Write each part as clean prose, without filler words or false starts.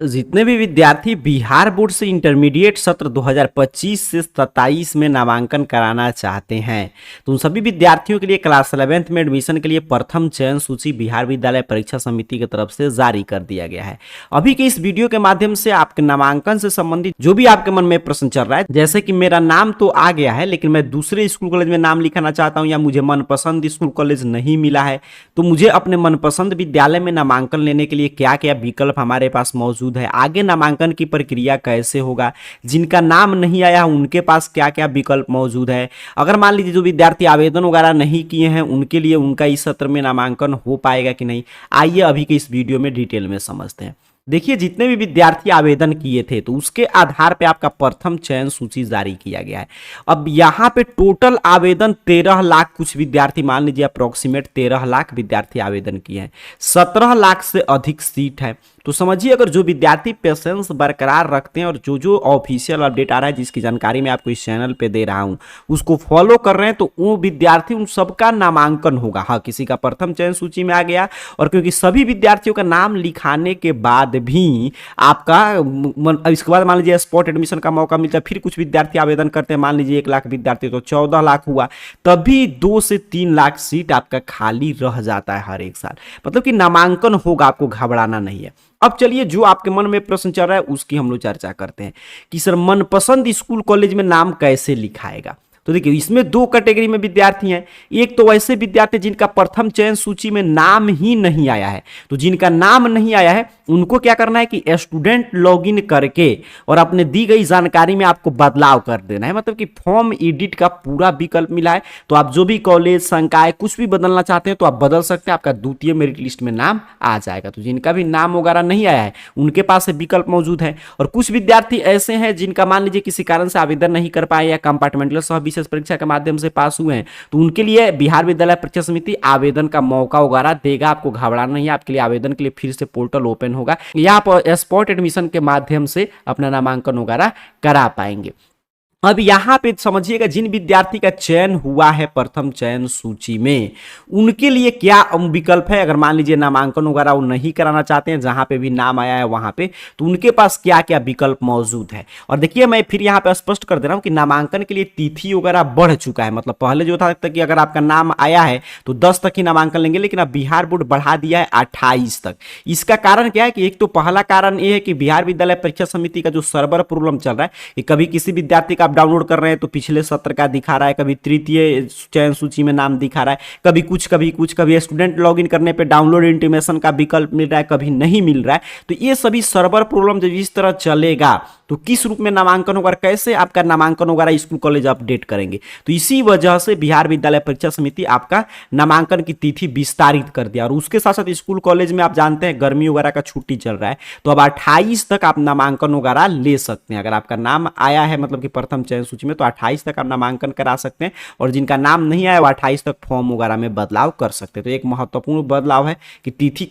जितने भी विद्यार्थी बिहार बोर्ड से इंटरमीडिएट सत्र 2025 से 27 में नामांकन कराना चाहते हैं, तो उन सभी विद्यार्थियों के लिए क्लास 11th में एडमिशन के लिए प्रथम चयन सूची बिहार विद्यालय परीक्षा समिति की तरफ से जारी कर दिया गया है। अभी के इस वीडियो के माध्यम से आपके नामांकन से संबंधित जो भी आपके मन में प्रश्न चल रहा है, जैसे कि मेरा नाम तो आ गया है लेकिन मैं दूसरे स्कूल कॉलेज में नाम लिखाना चाहता हूँ या मुझे मनपसंद स्कूल कॉलेज नहीं मिला है, तो मुझे अपने मनपसंद विद्यालय में नामांकन लेने के लिए क्या क्या विकल्प हमारे पास मौजूद है, आगे नामांकन की प्रक्रिया कैसे होगा, जिनका नाम नहीं आया उनके पास क्या क्या विकल्प मौजूद है, अगर मान लीजिए जो विद्यार्थी आवेदन वगैरह नहीं किए हैं उनके लिए उनका इस सत्र में नामांकन हो पाएगा कि नहीं, आइए अभी के इस वीडियो में डिटेल में समझते हैं। देखिए, जितने भी विद्यार्थी आवेदन किए थे तो उसके आधार पे आपका प्रथम चयन सूची जारी किया गया है। अब यहाँ पे टोटल आवेदन 13 लाख, कुछ विद्यार्थी मान लीजिए अप्रोक्सीमेट 13 लाख विद्यार्थी आवेदन किए हैं, 17 लाख से अधिक सीट है। तो समझिए, अगर जो विद्यार्थी पेशेंस बरकरार रखते हैं और जो जो ऑफिशियल अपडेट आ रहा है जिसकी जानकारी मैं आपको इस चैनल पे दे रहा हूं उसको फॉलो कर रहे हैं, तो वो विद्यार्थी उन सबका नामांकन होगा। हाँ, किसी का प्रथम चयन सूची में आ गया, और क्योंकि सभी विद्यार्थियों का नाम लिखाने के बाद भी आपका इसके बाद मान लीजिए स्पॉट एडमिशन का मौका मिलता है, फिर कुछ विद्यार्थी आवेदन करते हैं, मान लीजिए 1 लाख विद्यार्थी तो 14 लाख हुआ, तभी 2 से 3 लाख सीट आपका खाली रह जाता है हर एक साल। मतलब कि नामांकन होगा, आपको घबराना नहीं है। अब चलिए, जो आपके मन में प्रश्न चल रहा है उसकी हम लोग चर्चा करते हैं कि सर मनपसंद स्कूल कॉलेज में नाम कैसे लिखाएगा। तो देखिए, इसमें 2 कैटेगरी में विद्यार्थी हैं। एक तो वैसे विद्यार्थी जिनका प्रथम चयन सूची में नाम ही नहीं आया है, तो जिनका नाम नहीं आया है उनको क्या करना है कि स्टूडेंट लॉगिन करके और अपने दी गई जानकारी में आपको बदलाव कर देना है। मतलब कि फॉर्म एडिट का पूरा विकल्प मिला है, तो आप जो भी कॉलेज संकाय कुछ भी बदलना चाहते हैं तो आप बदल सकते हैं, आपका द्वितीय मेरिट लिस्ट में नाम आ जाएगा। तो जिनका भी नाम वगैरह नहीं आया है उनके पास विकल्प मौजूद है। और कुछ विद्यार्थी ऐसे हैं जिनका मान लीजिए किसी कारण से आवेदन नहीं कर पाए या कंपार्टमेंटल सह विशेष परीक्षा के माध्यम से पास हुए हैं, तो उनके लिए बिहार विद्यालय परीक्षा समिति आवेदन का मौका वगैरह देगा। आपको घबराना नहीं है, आपके लिए आवेदन के लिए फिर से पोर्टल ओपन होगा, या आप स्पॉट एडमिशन के माध्यम से अपना नामांकन वगैरह करा पाएंगे। अब यहाँ पे समझिएगा, जिन विद्यार्थी का चयन हुआ है प्रथम चयन सूची में उनके लिए क्या विकल्प है। अगर मान लीजिए नामांकन वगैरह वो नहीं कराना चाहते हैं, जहां पे भी नाम आया है वहां पे, तो उनके पास क्या क्या विकल्प मौजूद है। और देखिए, मैं फिर यहाँ पे स्पष्ट कर दे रहा हूँ कि नामांकन के लिए तिथि वगैरह बढ़ चुका है। मतलब पहले जो था कि अगर आपका नाम आया है तो 10 तक ही नामांकन लेंगे, लेकिन अब बिहार बोर्ड बढ़ा दिया है 28 तक। इसका कारण क्या है कि एक तो पहला कारण ये है कि बिहार विद्यालय परीक्षा समिति का जो सर्वर प्रॉब्लम चल रहा है कि कभी किसी विद्यार्थी का आप डाउनलोड कर रहे हैं तो पिछले सत्र का दिखा रहा है, कभी तृतीय चयन सूची में नाम दिखा रहा है, कभी स्टूडेंट लॉगिन करने पे डाउनलोड इंटीमेशन का विकल्प मिल रहा है, कभी नहीं मिल रहा है। तो ये सभी सर्वर प्रॉब्लम जब इस तरह चलेगा तो किस रूप में नामांकन होगा, कैसे आपका नामांकन वगैरह स्कूल कॉलेज अपडेट करेंगे। तो इसी वजह से बिहार विद्यालय परीक्षा समिति आपका नामांकन की तिथि विस्तारित कर दिया। और उसके साथ साथ स्कूल कॉलेज में आप जानते हैं गर्मी वगैरह का छुट्टी चल रहा है, तो अब 28 तक आप नामांकन वगैरह ले सकते हैं। अगर आपका नाम आया है मतलब कि प्रथम चयन सूची में, तो 28 तक आप नामांकन करा सकते हैं, और जिनका नाम नहीं आया वो 28 तक फॉर्म वगैरह में बदलाव कर सकते हैं। तो एक महत्वपूर्ण बदलाव है कि तिथि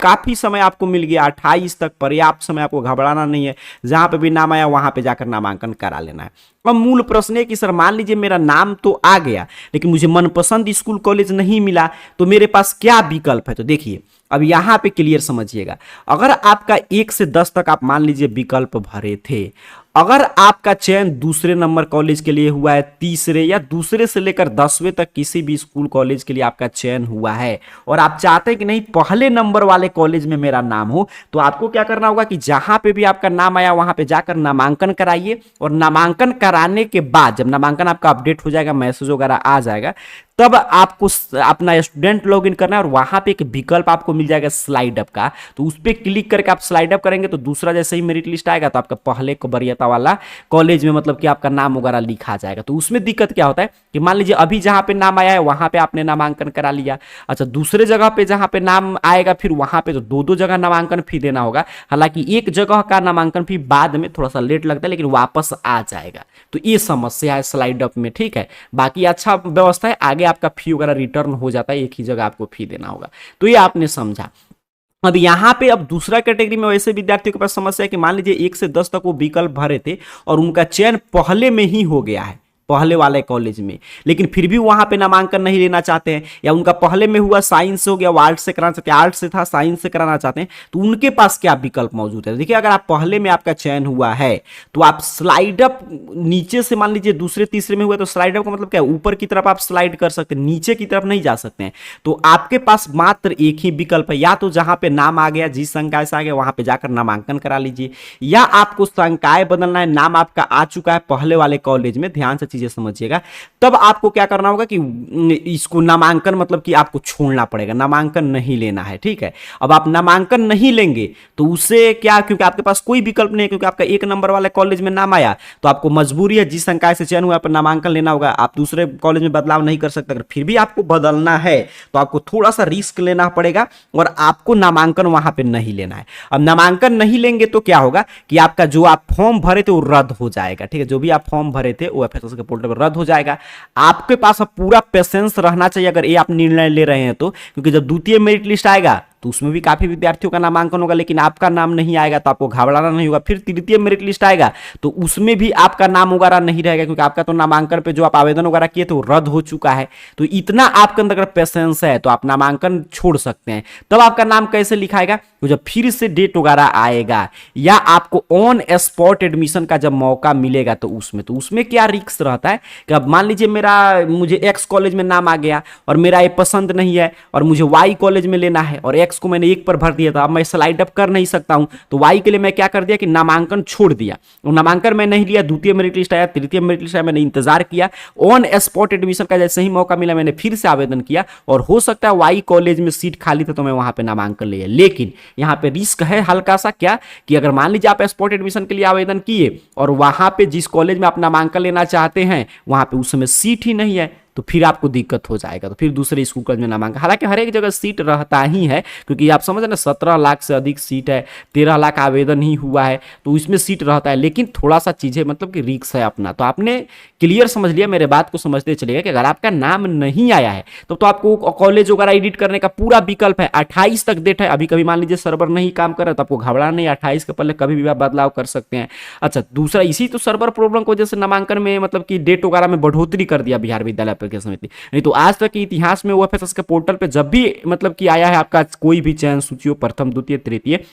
काफी समय आपको मिल गया, 28 तक पर्याप्त समय, आपको घबराना नहीं है। जहां पे भी नाम आया वहां पे जाकर नामांकन करा लेना है। अब मूल प्रश्न है कि सर मान लीजिए मेरा नाम तो आ गया लेकिन मुझे मनपसंद स्कूल कॉलेज नहीं मिला, तो मेरे पास क्या विकल्प है। तो देखिए, अब यहां पे क्लियर समझिएगा, अगर आपका 1 से 10 तक आप मान लीजिए विकल्प भरे थे, अगर आपका चयन दूसरे नंबर कॉलेज के लिए हुआ है, तीसरे या दूसरे से लेकर 10वें तक किसी भी स्कूल कॉलेज के लिए आपका चयन हुआ है, और आप चाहते हैं कि नहीं पहले नंबर वाले कॉलेज में मेरा नाम हो, तो आपको क्या करना होगा कि जहां पे भी आपका नाम आया वहां पे जाकर नामांकन कराइए। और नामांकन कराने के बाद जब नामांकन आपका अपडेट हो जाएगा, मैसेज वगैरह आ जाएगा, तब आपको अपना स्टूडेंट लॉगिन करना है, और वहां पे एक विकल्प आपको मिल जाएगा स्लाइड अप का। तो उस पर क्लिक करके आप स्लाइड अप करेंगे तो दूसरा जैसे ही मेरिट लिस्ट आएगा तो आपका पहले को वरीयता वाला कॉलेज में मतलब कि आपका नाम वगैरह लिखा जाएगा। तो उसमें दिक्कत क्या होता है कि मान लीजिए अभी जहां पे नाम आया है वहां पे आपने नामांकन करा लिया, अच्छा दूसरे जगह पे जहां पे नाम आएगा फिर वहां पे तो 2 जगह नामांकन फी देना होगा। हालांकि एक जगह का नामांकन फी बाद में थोड़ा सा लेट लगता है लेकिन वापस आ जाएगा। तो ये समस्या है स्लाइड अप में, ठीक है। बाकी अच्छा व्यवस्था है, आगे आपका फी वगैरह रिटर्न हो जाता है, एक ही जगह आपको फी देना होगा। तो ये आपने समझा। अब यहाँ पे अब दूसरा कैटेगरी में वैसे विद्यार्थियों के पास समस्या है कि मान लीजिए 1 से 10 तक वो विकल्प भरे थे और उनका चयन पहले में ही हो गया है, पहले वाले कॉलेज में, लेकिन फिर भी वहां पे नामांकन नहीं लेना चाहते हैं, या उनका पहले में हुआ साइंस से हो गया, वो आर्ट्स से कराना चाहते हैं, आर्ट्स से था साइंस से कराना चाहते हैं, तो उनके पास क्या विकल्प मौजूद है। देखिए अगर आप पहले में आपका चयन हुआ है तो आप स्लाइड अप नीचे से, मान लीजिए दूसरे तीसरे में हुआ तो स्लाइड अप का मतलब क्या है, ऊपर की तरफ आप स्लाइड कर सकते हैं, नीचे की तरफ नहीं जा सकते हैं। तो आपके पास मात्र एक ही विकल्प है, या तो जहां पे नाम आ गया, जिस संकाय से आ गया वहां पे जाकर नामांकन करा लीजिए, या आपको संकाय बदलना है, नाम आपका आ चुका है पहले वाले कॉलेज में, ध्यान से चीजें समझिएगा, तब आपको क्या करना होगा कि इसको नामांकन मतलब कि आपको छोड़ना पड़ेगा, नामांकन नहीं लेना है, ठीक है। अब आप नामांकन नहीं लेंगे तो उससे क्या, क्योंकि आपके पास कोई विकल्प नहीं है, क्योंकि आपका एक नंबर वाले कॉलेज में नाम आया तो आपको मजबूरी है, जिस संकाय से चयन हुआ पर नामांकन लेना होगा, आप दूसरे कॉलेज में बदलाव नहीं कर सकते। अगर फिर भी आपको बदलना है तो आपको थोड़ा सा रिस्क लेना पड़ेगा और आपको नामांकन वहां पे नहीं लेना है। अब नामांकन नहीं लेंगे तो क्या होगा कि आपका जो आप फॉर्म भरे थे वो रद्द हो जाएगा, ठीक है, जो भी आप फॉर्म भरे थे वो एफएसएस के पोर्टल पर रद्द हो जाएगा। आपके पास अब पूरा पेशेंस रहना चाहिए अगर ये आप निर्णय ले रहे हैं तो, क्योंकि जब द्वितीय मेरिट लिस्ट आएगा तो उसमें भी काफी विद्यार्थियों का नामांकन होगा, लेकिन आपका नाम नहीं आएगा तो आपको घबराना नहीं होगा। फिर तृतीय मेरिट लिस्ट आएगा तो उसमें भी आपका नाम वगैरह नहीं रहेगा, क्योंकि आपका तो नामांकन पे जो आप आवेदन वगैरह किए थे वो रद्द हो चुका है। तो इतना आपके अंदर अगर पेशेंस है तो आप नामांकन छोड़ सकते हैं। तब आपका नाम कैसे लिखाएगा, तो जब फिर से डेट वगैरह आएगा या आपको ऑन स्पॉट एडमिशन का जब मौका मिलेगा तो उसमें क्या रिस्क रहता है कि अब मान लीजिए मुझे एक्स कॉलेज में नाम आ गया और मेरा ये पसंद नहीं है और मुझे वाई कॉलेज में लेना है, और एक्स को मैंने एक पर भर दिया था, अब मैं स्लाइड अप कर नहीं सकता हूं, तो वाई के लिए मैं क्या कर दिया कि नामांकन छोड़ दिया, और नामांकन मैं नहीं लिया, द्वितीय मेरिट लिस्ट आया, तृतीय मेरिट लिस्ट आया, मैंने इंतजार किया, ऑन स्पॉट एडमिशन का जैसे ही मौका मिला मैंने फिर से आवेदन किया, और हो सकता है वाई कॉलेज में सीट खाली था तो मैं वहां पे नामांकन लिया। लेकिन यहां पे रिस्क है हल्का सा, क्या कि अगर मान लीजिए आप स्पॉट एडमिशन के लिए आवेदन किए और वहां पे जिस कॉलेज में आप नामांकन लेना चाहते हैं वहां पे उस समय सीट ही नहीं है, तो फिर आपको दिक्कत हो जाएगा, तो फिर दूसरे स्कूल कॉलेज में नामांकन, हालांकि हर एक जगह सीट रहता ही है, क्योंकि आप समझ रहे ना 17 लाख से अधिक सीट है, 13 लाख आवेदन ही हुआ है, तो इसमें सीट रहता है, लेकिन थोड़ा सा चीजें मतलब कि रिस्क है अपना। तो आपने क्लियर समझ लिया, मेरे बात को समझते चलिएगा कि अगर आपका नाम नहीं आया है तो आपको कॉलेज वगैरह एडिट करने का पूरा विकल्प है। 28 तक डेट है, अभी कभी मान लीजिए सर्वर नहीं काम कर रहा तो आपको घबराना नहीं, 28 के पहले कभी भी आप बदलाव कर सकते हैं। अच्छा, दूसरा इसी तो सर्वर प्रॉब्लम की वजह से नामांकन में मतलब कि डेट वगैरह में बढ़ोतरी कर दिया बिहार विद्यालय परीक्षा समिति, नहीं तो आज तक के इतिहास में ओएफएसएस के पोर्टल पे जब भी मतलब कि आया है आपका कोई भी चयन सूची हो, प्रथम द्वितीय तृतीय,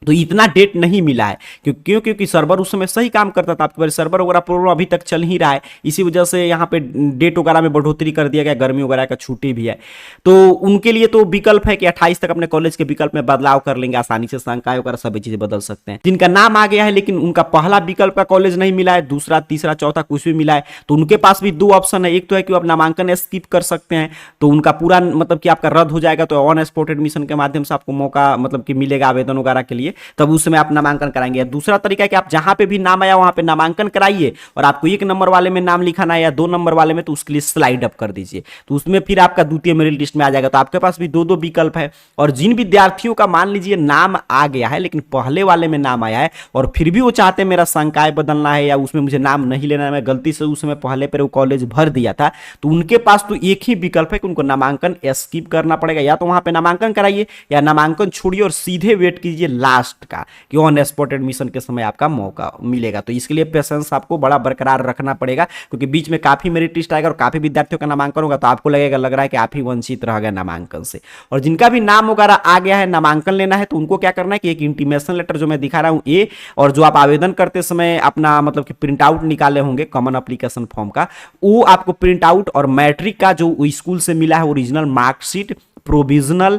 तो इतना डेट नहीं मिला है। क्यों? क्योंकि सर्वर उस समय सही काम करता था, आपके पास सर्वर वगैरह प्रॉब्लम अभी तक चल ही रहा है, इसी वजह से यहाँ पे डेट वगैरह में बढ़ोतरी कर दिया गया, गर्मी वगैरह का छुट्टी भी है, तो उनके लिए तो विकल्प है कि 28 तक अपने कॉलेज के विकल्प में बदलाव कर लेंगे, आसानी से संकाय वगैरह सभी चीजें बदल सकते हैं। जिनका नाम आ गया है लेकिन उनका पहला विकल्प का कॉलेज नहीं मिला है, दूसरा तीसरा चौथा कुछ भी मिला है, तो उनके पास भी दो ऑप्शन है। एक तो है कि आप नामांकन स्किप कर सकते हैं, तो उनका पूरा मतलब कि आपका रद्द हो जाएगा, तो ऑन स्पॉट एडमिशन के माध्यम से आपको मौका मतलब कि मिलेगा आवेदन वगैरह के लिए, तब उस समय आप नामांकन कराएंगे। दूसरा तरीका है कि आप जहां पे भी नाम आया वहां पे नामांकन कराइए, और आपको एक नंबर वाले में नाम लिखाना है या 2 नंबर वाले में, तो उसके लिए स्लाइड अप कर दीजिए, तो उसमें फिर आपका द्वितीय मेरिट लिस्ट में आ जाएगा। तो आपके पास भी दो विकल्प है। और जिन विद्यार्थियों का मान लीजिए नाम आ गया है लेकिन पहले वाले में नाम आया है और फिर भी वो चाहते हैं मेरा संकाय बदलना है या उसमें मुझे नाम नहीं लेना है, मैं गलती से उस समय पहले पर वो कॉलेज भर दिया था, तो उनके पास तो एक ही विकल्प है कि उनको नामांकन स्किप करना पड़ेगा, या तो वहां पे नामांकन कराइए या नामांकन छोड़िए और सीधे वेट कीजिए लास्ट का कि ऑन स्पॉट एडमिशन के समय आपका मौका मिलेगा। तो इसके लिए पेशेंस आपको बड़ा बरकरार रखना पड़ेगा, क्योंकि बीच में काफी मेरिट लिस्ट आएगा और काफी विद्यार्थियों का नामांकन होगा, तो आपको लग रहा है कि आप ही वंचित रह गए नामांकन से। और जिनका भी नाम वगैरह आ गया है, नामांकन लेना है, तो उनको क्या करना है कि एक इंटीमेशन लेटर जो मैं दिखा रहा हूं ये, और जो आप आवेदन करते समय अपना मतलब कि प्रिंट आउट निकाले होंगे कॉमन एप्लीकेशन फॉर्म का, वो आपको प्रिंट आउट, और मैट्रिक का जो स्कूल से मिला है ओरिजिनल मार्कशीट, प्रोविजनल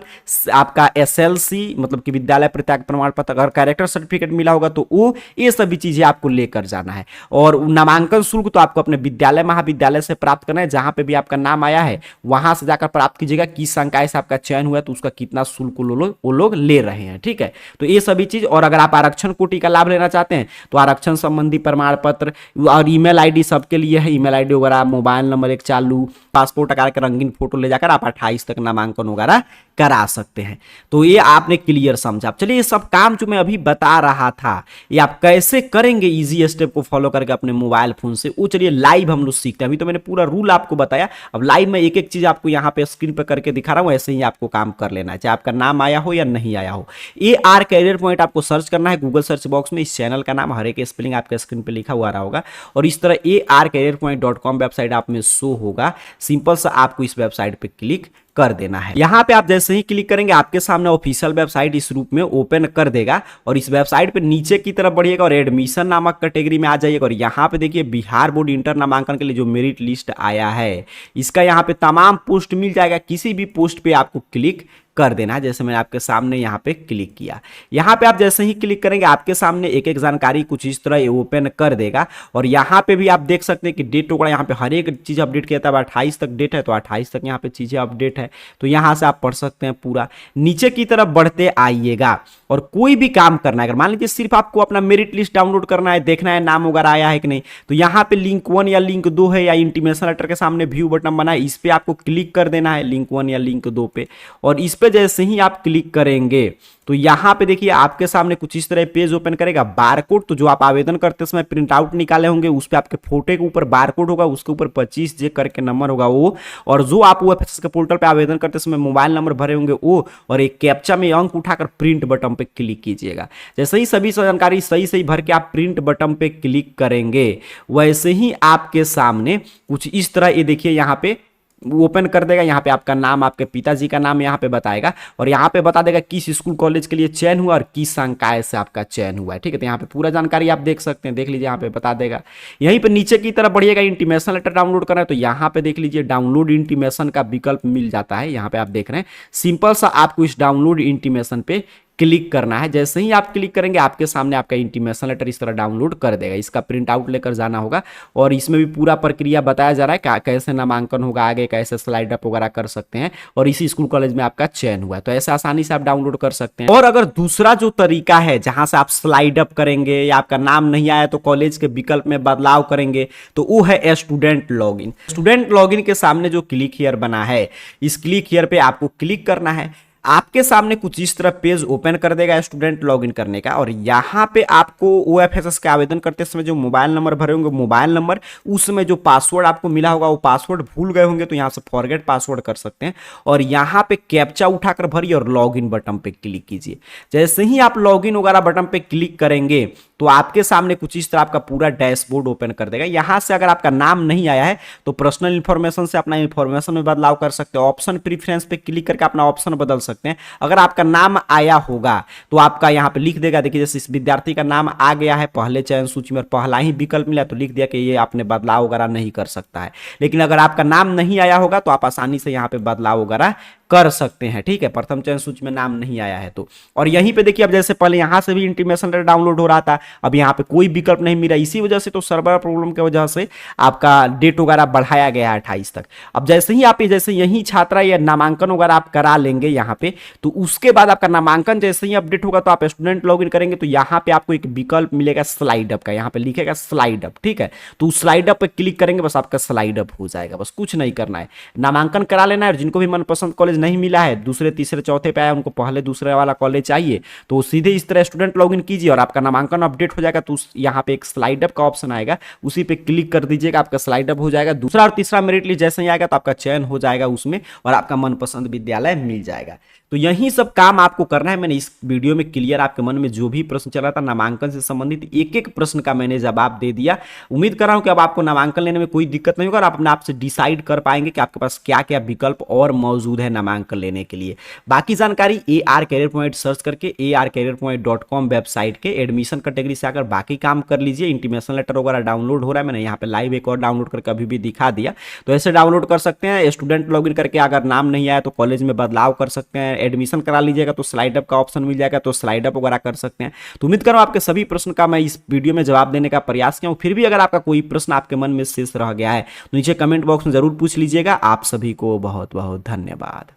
आपका एसएलसी मतलब कि विद्यालय प्रत्याग प्रमाण पत्र, अगर कैरेक्टर सर्टिफिकेट मिला होगा तो वो, ये सभी चीजें आपको लेकर जाना है। और नामांकन शुल्क तो आपको अपने विद्यालय महाविद्यालय से प्राप्त करना है, जहां पे भी आपका नाम आया है वहां से जाकर प्राप्त कीजिएगा, किस संकाय से आपका चयन हुआ है तो उसका कितना शुल्क वो लोग ले रहे हैं, ठीक है। तो ये सभी चीज, और अगर आप आरक्षण कोटि का लाभ लेना चाहते हैं तो आरक्षण संबंधी प्रमाण पत्र और ईमेल आईडी सबके लिए है, ईमेल आईडी वगैरह, मोबाइल नंबर एक चालू, पासपोर्ट आकार के रंगीन फोटो ले जाकर आप 28 तक नामांकन वगैरह करा सकते हैं। तो ये आपने क्लियर समझा। चलिए ये सब काम जो मैं अभी बता रहा था ये आप कैसे करेंगे इजी स्टेप को फॉलो करके अपने मोबाइल फोन से, वो चलिए लाइव हम लोग सीखते हैं। अभी तो मैंने पूरा रूल आपको बताया, अब लाइव में एक एक चीज आपको यहाँ पे स्क्रीन पर करके दिखा रहा हूँ, ऐसे ही आपको काम कर लेना है, चाहे आपका नाम आया हो या नहीं आया हो। AR कैरियर पॉइंट आपको सर्च करना है गूगल सर्च बॉक्स में, इस चैनल का नाम हर एक स्पेलिंग आपके स्क्रीन पर लिखा हुआ रहा होगा, और इस तरह arcareerpoint.com वेबसाइट आप में शो होगा। सिंपल सा आपको इस वेबसाइट पे क्लिक कर देना है। यहां पे आप जैसे ही क्लिक करेंगे आपके सामने ऑफिशियल वेबसाइट इस रूप में ओपन कर देगा, और इस वेबसाइट पे नीचे की तरफ बढ़िएगा और एडमिशन नामक कैटेगरी में आ जाइएगा, और यहां पे देखिए बिहार बोर्ड इंटर नामांकन के लिए जो मेरिट लिस्ट आया है इसका यहां पे तमाम पोस्ट मिल जाएगा। किसी भी पोस्ट पे आपको क्लिक कर देना है, जैसे मैंने आपके सामने यहाँ पे क्लिक किया। यहाँ पे आप जैसे ही क्लिक करेंगे आपके सामने एक एक जानकारी कुछ इस तरह ओपन कर देगा, और यहाँ पे भी आप देख सकते हैं कि डेट वगैरह यहाँ पे हर एक चीज अपडेट किया था। 28 तक डेट है तो 28 तक यहाँ पे चीजें अपडेट है, तो यहाँ से आप पढ़ सकते हैं पूरा। नीचे की तरफ बढ़ते आइएगा और कोई भी काम करना है, अगर मान लीजिए सिर्फ आपको अपना मेरिट लिस्ट डाउनलोड करना है, देखना है नाम वगैरह आया है कि नहीं, तो यहाँ पे लिंक 1 या लिंक 2 है, या इंटीमेशन लेटर के सामने व्यू बटन बना है, इस पे आपको क्लिक कर देना है लिंक 1 या लिंक 2 पे, और इस पे जैसे ही आप क्लिक करेंगे तो यहां पे देखिए आपके सामने कुछ इस तरह पेज ओपन करेगा। बारकोड, तो जो आप आवेदन करते समय प्रिंट आउट निकाले होंगे उस पे आपके फोटो के ऊपर बारकोड होगा, उसके ऊपर 25J करके नंबर होगा वो, और जो आप OFS के पोर्टल पे आवेदन करते समय मोबाइल नंबर भरे होंगे वो, और एक कैप्चा में अंक उठाकर प्रिंट बटन पे क्लिक कीजिएगा। जैसे ही सभी जानकारी सही सही भर के आप प्रिंट बटन पे क्लिक करेंगे वैसे ही आपके सामने कुछ इस तरह ये देखिए यहाँ पे ओपन कर देगा। यहाँ पे आपका नाम, आपके पिताजी का नाम यहाँ पे बताएगा, और यहाँ पे बता देगा किस स्कूल कॉलेज के लिए चयन हुआ और किस संकाय से आपका चयन हुआ है। ठीक है, तो यहाँ पे पूरा जानकारी आप देख सकते हैं, देख लीजिए यहाँ पे बता देगा। यहीं पे नीचे की तरफ बढ़िएगा, इंटीमेशन लेटर डाउनलोड करना है तो यहाँ पे देख लीजिए डाउनलोड इंटीमेशन का विकल्प मिल जाता है। यहाँ पे आप देख रहे हैं, सिंपल सा आपको इस डाउनलोड इंटीमेशन पे क्लिक करना है। जैसे ही आप क्लिक करेंगे आपके सामने आपका इंटीमेशन लेटर इस तरह डाउनलोड कर देगा। इसका प्रिंट आउट लेकर जाना होगा, और इसमें भी पूरा प्रक्रिया बताया जा रहा है कैसे नामांकन होगा, आगे कैसे स्लाइड अप वगैरह कर सकते हैं, और इसी स्कूल कॉलेज में आपका चयन हुआ है, तो ऐसे आसानी से आप डाउनलोड कर सकते हैं। और अगर दूसरा जो तरीका है जहां से आप स्लाइड अप करेंगे या आपका नाम नहीं आया तो कॉलेज के विकल्प में बदलाव करेंगे, तो वो है स्टूडेंट लॉगिन। स्टूडेंट लॉगिन के सामने जो क्लिक हियर बना है, इस क्लिक हियर पे आपको क्लिक करना है। आपके सामने कुछ इस तरह पेज ओपन कर देगा स्टूडेंट लॉगिन करने का, और यहाँ पे आपको OFS के आवेदन करते समय जो मोबाइल नंबर भरे होंगे मोबाइल नंबर, उसमें जो पासवर्ड आपको मिला होगा वो पासवर्ड भूल गए होंगे तो यहाँ से फॉरगेट पासवर्ड कर सकते हैं, और यहाँ पे कैप्चा उठाकर भरिए और लॉगिन बटन पे क्लिक कीजिए। जैसे ही आप लॉगिन वगैरह बटन पे क्लिक करेंगे तो आपके सामने कुछ इस तरह आपका पूरा डैशबोर्ड ओपन कर देगा। यहाँ से अगर आपका नाम नहीं आया है तो पर्सनल इंफॉर्मेशन से अपना इंफॉर्मेशन में बदलाव कर सकते हैं। ऑप्शन प्रीफरेंस पे क्लिक करके अपना ऑप्शन बदल सकते हैं। अगर आपका नाम आया होगा तो आपका यहाँ पे लिख देगा, देखिए जैसे इस विद्यार्थी का नाम आ गया है पहले चयन सूची में और पहला ही विकल्प मिला तो लिख दिया कि ये आपने बदलाव वगैरह नहीं कर सकता है। लेकिन अगर आपका नाम नहीं आया होगा तो आप आसानी से यहाँ पे बदलाव वगैरह कर सकते हैं। ठीक है, प्रथम चयन सूची में नाम नहीं आया है तो। और यहीं पे देखिए अब जैसे पहले यहाँ से भी इंटीमेशन लेटर डाउनलोड हो रहा था, अब यहाँ पे कोई विकल्प नहीं मिला, इसी वजह से तो सर्वर प्रॉब्लम की वजह से आपका डेट वगैरह बढ़ाया गया है 28 तक। अब जैसे ही आप जैसे यही छात्रा या नामांकन वगैरह आप करा लेंगे यहाँ पे, तो उसके बाद आपका नामांकन जैसे ही अपडेट होगा तो आप स्टूडेंट लॉगिन करेंगे तो यहाँ पे आपको एक विकल्प मिलेगा स्लाइड अप का, यहाँ पे लिखेगा स्लाइड अप। ठीक है, तो उस स्लाइड अप पे क्लिक करेंगे बस आपका स्लाइड अप हो जाएगा, बस कुछ नहीं करना है। नामांकन करा लेना है, और जिनको भी मनपसंद कॉलेज नहीं मिला है, दूसरे तीसरे चौथे पे आया, उनको पहले दूसरे वाला कॉलेज चाहिए तो सीधे इस तरह स्टूडेंट लॉगिन कीजिए और आपका नामांकन अपडेट हो जाएगा। तो यहाँ पे एक स्लाइड अप का ऑप्शन आएगा, उसी पे क्लिक कर दीजिएगा, आपका स्लाइड अप हो जाएगा। दूसरा और तीसरा मेरिट लिस्ट जैसे ही आएगा तो आपका चयन हो जाएगा उसमें और आपका मनपसंद विद्यालय मिल जाएगा। तो यही सब काम आपको करना है। मैंने इस वीडियो में क्लियर आपके मन में जो भी प्रश्न चल रहा था नामांकन से संबंधित एक एक प्रश्न का मैंने जवाब दे दिया। उम्मीद कर रहा हूं कि अब आपको नामांकन लेने में कोई दिक्कत नहीं होगा और आप अपने आप से डिसाइड कर पाएंगे कि आपके पास क्या क्या विकल्प और मौजूद है नामांकन लेने के लिए। बाकी जानकारी AR कैरियर पॉइंट सर्च करके arcareerpoint.com वेबसाइट के एडमिशन कैटेगरी से आकर बाकी काम कर लीजिए। इंटीमेशन लेटर वगैरह डाउनलोड हो रहा है, मैंने यहाँ पे लाइव एक और डाउनलोड करके अभी भी दिखा दिया, तो ऐसे डाउनलोड कर सकते हैं। स्टूडेंट लॉगिन करके अगर नाम नहीं आया तो कॉलेज में बदलाव कर सकते हैं। एडमिशन करा लीजिएगा तो स्लाइड अप का ऑप्शन मिल जाएगा, तो स्लाइड अप वगैरह कर सकते हैं। तो उम्मीद करो आपके सभी प्रश्न का मैं इस वीडियो में जवाब देने का प्रयास किया हूं। फिर भी अगर आपका कोई प्रश्न आपके मन में शेष रह गया है तो नीचे कमेंट बॉक्स में जरूर पूछ लीजिएगा। आप सभी को बहुत बहुत धन्यवाद।